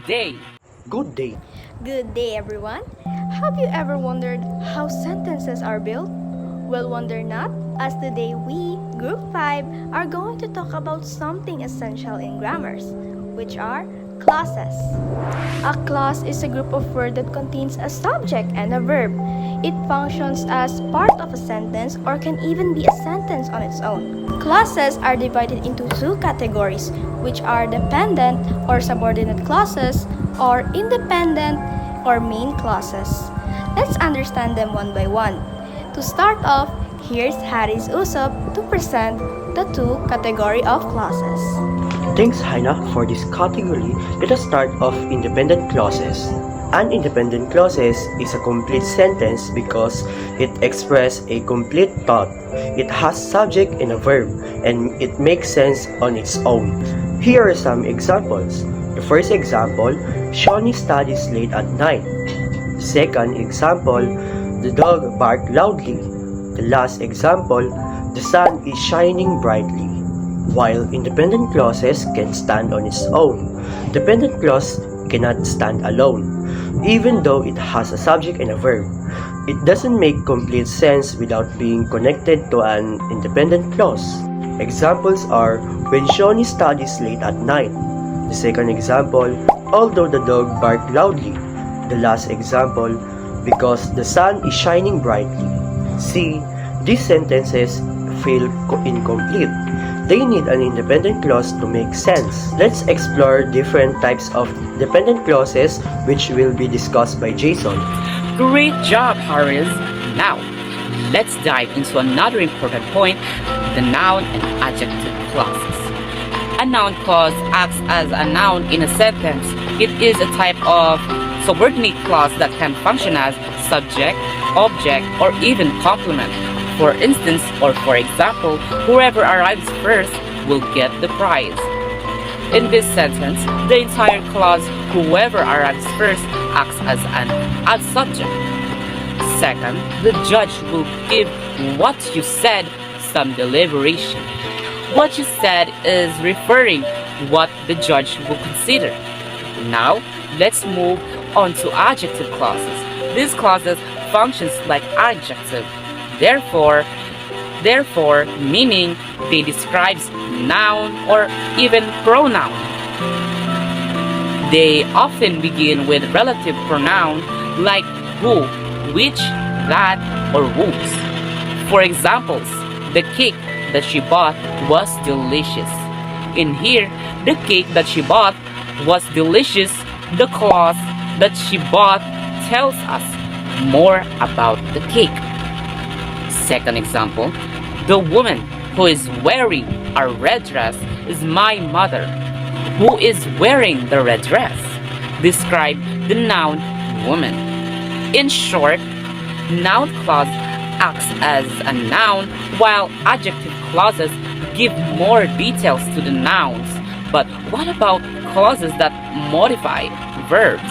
day. Good day. Good day, everyone. Have you ever wondered how sentences are built? Well, wonder not, as today we, Group 5, are going to talk about something essential in grammars, which are clauses. A clause is a group of words that contains a subject and a verb. It functions as part of a sentence or can even be a sentence on its own. Clauses are divided into two categories, which are dependent or subordinate clauses or independent or main clauses. Let's understand them one by one. To start off, here's Harry's Usop to present the two category of clauses. Thanks, Haina, for this category. Let us start off independent clauses. An independent clauses is a complete sentence because it expresses a complete thought. It has subject and a verb, and it makes sense on its own. Here are some examples. The first example, Shawnee studies late at night. Second example, the dog barked loudly. The last example, the sun is shining brightly. While independent clauses can stand on its own, dependent clause cannot stand alone. Even though it has a subject and a verb, it doesn't make complete sense without being connected to an independent clause. Examples are when Shawnee studies late at night. The second example, although the dog barked loudly. The last example, because the sun is shining brightly. See, these sentences feel incomplete. They need an independent clause to make sense. Let's explore different types of dependent clauses which will be discussed by Jason. Great job, Harris. Now, let's dive into another important point, the noun and adjective clauses. A noun clause acts as a noun in a sentence. It is a type of subordinate clause that can function as subject, object, or even complement. For instance, or for example, whoever arrives first will get the prize. In this sentence, the entire clause, whoever arrives first, acts as an subject. Second, the judge will give what you said some deliberation. What you said is referring what the judge will consider. Now, let's move on to adjective clauses. These clauses functions like adjective. Therefore, meaning they describes noun or even pronoun. They often begin with relative pronoun like who, which, that, or whose. For examples, the cake that she bought was delicious. In here, the cake that she bought was delicious. The clause that she bought tells us more about the cake. Second example, the woman who is wearing a red dress is my mother. Who is wearing the red dress? Describe the noun woman. In short, noun clause acts as a noun while adjective clauses give more details to the nouns. But what about clauses that modify verbs?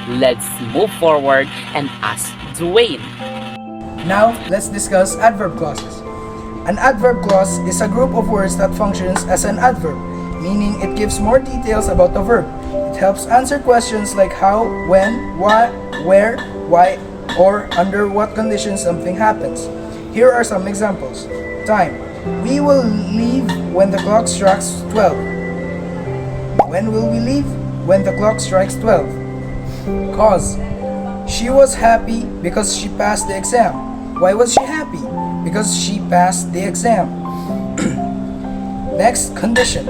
Let's move forward and ask Dwayne. Now, let's discuss adverb clauses. An adverb clause is a group of words that functions as an adverb, meaning it gives more details about the verb. It helps answer questions like how, when, what, where, why, or under what conditions something happens. Here are some examples. Time. We will leave when the clock strikes 12. When will we leave? When the clock strikes 12. Cause. She was happy because she passed the exam. Why was she happy? Because she passed the exam. Next, condition.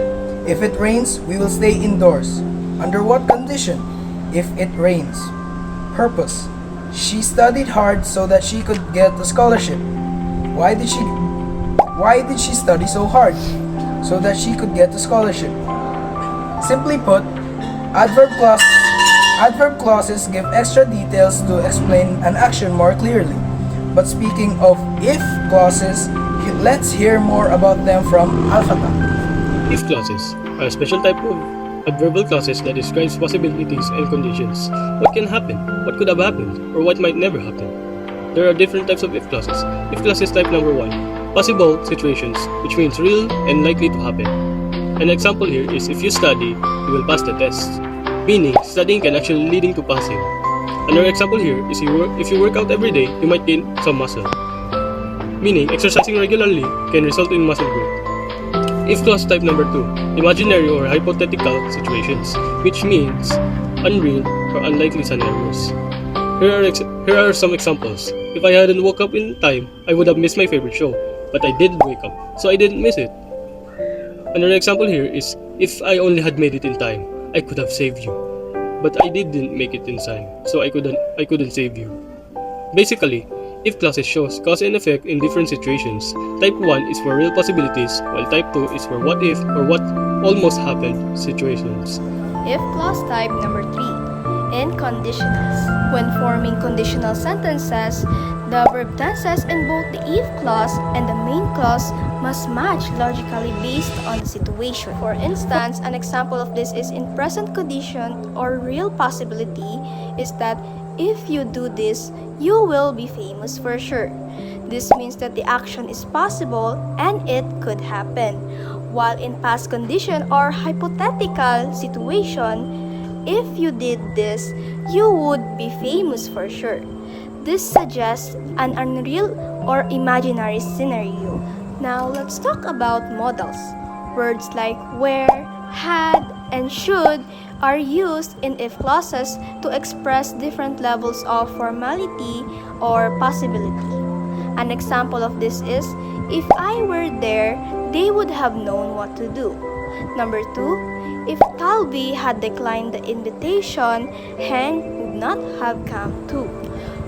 If it rains, we will stay indoors. Under what condition? If it rains. Purpose. She studied hard so that she could get a scholarship. Why did she study so hard? So that she could get a scholarship. Simply put, adverb clauses give extra details to explain an action more clearly. But speaking of if clauses, let's hear more about them from Alphata. If clauses are a special type of adverbial clauses that describes possibilities and conditions. What can happen, what could have happened, or what might never happen. There are different types of if clauses. If clauses type number 1, possible situations, which means real and likely to happen. An example here is if you study, you will pass the test. meaning studying can actually leading to passing. Another example here is if you work out every day, you might gain some muscle, meaning exercising regularly can result in muscle growth. If clause type number 2, imaginary or hypothetical situations, which means unreal or unlikely scenarios. Here are some examples. If I hadn't woke up in time, I would have missed my favorite show, but I did wake up, so I didn't miss it. Another example here is if I only had made it in time, I could have saved you, but I didn't make it in time, so I couldn't save you. Basically, if clauses shows cause and effect in different situations, type 1 is for real possibilities, while type 2 is for what if or what almost happened situations. If clause type number 3, in conditionals. When forming conditional sentences, the verb tenses in both the if clause and the main clause must match logically based on the situation. For instance, an example of this is in present condition or real possibility is that if you do this, you will be famous for sure. This means that the action is possible and it could happen. While in past condition or hypothetical situation, if you did this, you would be famous for sure. This suggests an unreal or imaginary scenario. Now let's talk about modals. Words like where, had, and should are used in if clauses to express different levels of formality or possibility. An example of this is, if I were there, they would have known what to do. Number 2, if Talby had declined the invitation, Hank would not have come too.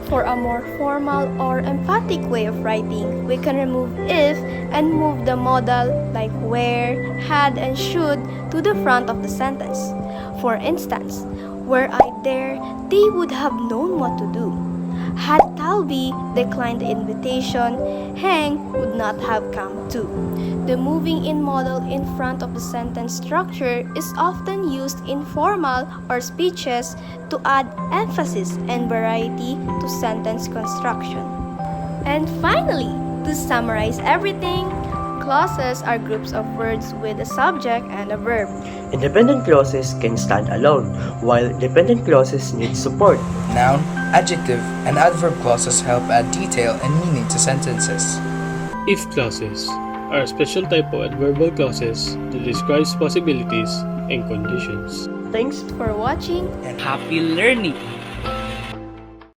For a more formal or emphatic way of writing, we can remove if and move the modal like where, had, and should to the front of the sentence. For instance, were I there, they would have known what to do. Had Talby declined the invitation, Hank would not have come too. The moving in modal in front of the sentence structure is often used in formal or speeches to add emphasis and variety to sentence construction. And finally, to summarize everything, clauses are groups of words with a subject and a verb. Independent clauses can stand alone, while dependent clauses need support. Noun, adjective, and adverb clauses help add detail and meaning to sentences. If clauses are a special type of adverbial clauses that describes possibilities and conditions. Thanks For watching, Happy learning!